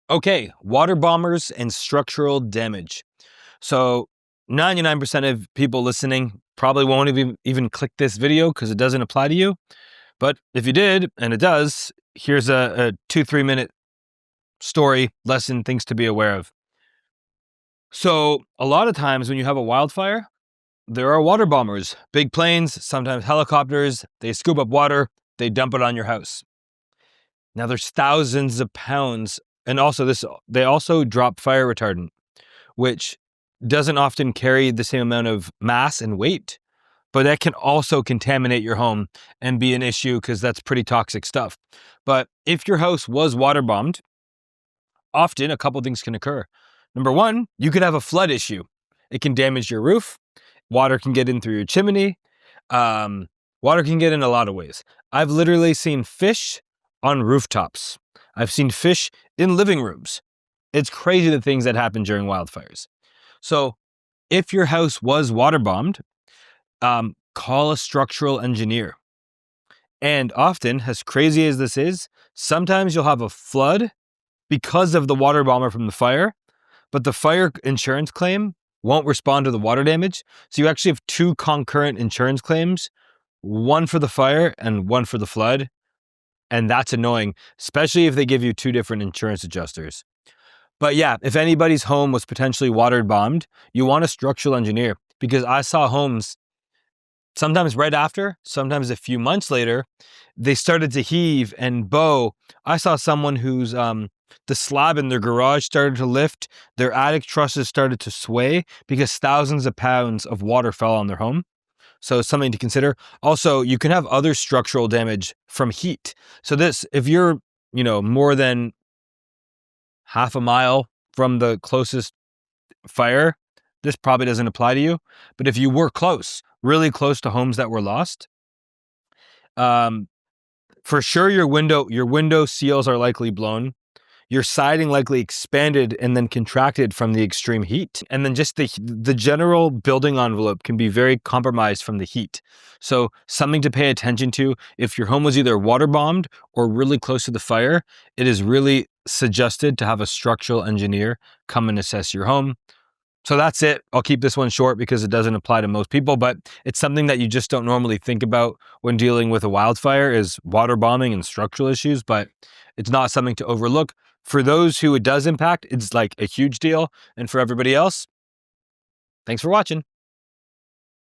Okay, water bombers and structural damage. So 99% of people listening probably won't even click this video because it doesn't apply to you. But if you did, and it does, here's a 2-3 minute story, lesson, things to be aware of. So a lot of times when you have a wildfire, there are water bombers, big planes, sometimes helicopters. They scoop up water, they dump it on your house. Now there's thousands of pounds, and also they also drop fire retardant, which doesn't often carry the same amount of mass and weight, but that can also contaminate your home and be an issue because that's pretty toxic stuff. But if your house was water bombed, often a couple things can occur. Number one, you could have a flood issue. It can damage your roof. Water can get in through your chimney. Water can get in a lot of ways. I've literally seen fish on rooftops. I've seen fish in living rooms. It's crazy the things that happen during wildfires. So if your house was water bombed, call a structural engineer. And often, as crazy as this is, sometimes you'll have a flood because of the water bomber from the fire, but the fire insurance claim won't respond to the water damage. So you actually have two concurrent insurance claims, one for the fire and one for the flood. And that's annoying, especially if they give you two different insurance adjusters. But yeah, if anybody's home was potentially water bombed, you want a structural engineer, because I saw homes sometimes right after, sometimes a few months later, they started to heave and bow. I saw someone whose the slab in their garage started to lift, their attic trusses started to sway because thousands of pounds of water fell on their home. So something to consider. Also, you can have other structural damage from heat. So if you're, more than half a mile from the closest fire, this probably doesn't apply to you. But if you were close, really close to homes that were lost, for sure your window seals are likely blown. Your siding likely expanded and then contracted from the extreme heat. And then just the general building envelope can be very compromised from the heat. So something to pay attention to: if your home was either water bombed or really close to the fire, it is really suggested to have a structural engineer come and assess your home. So that's it. I'll keep this one short because it doesn't apply to most people, but it's something that you just don't normally think about when dealing with a wildfire, is water bombing and structural issues, but it's not something to overlook. For those who it does impact, it's like a huge deal. And for everybody else, thanks for watching.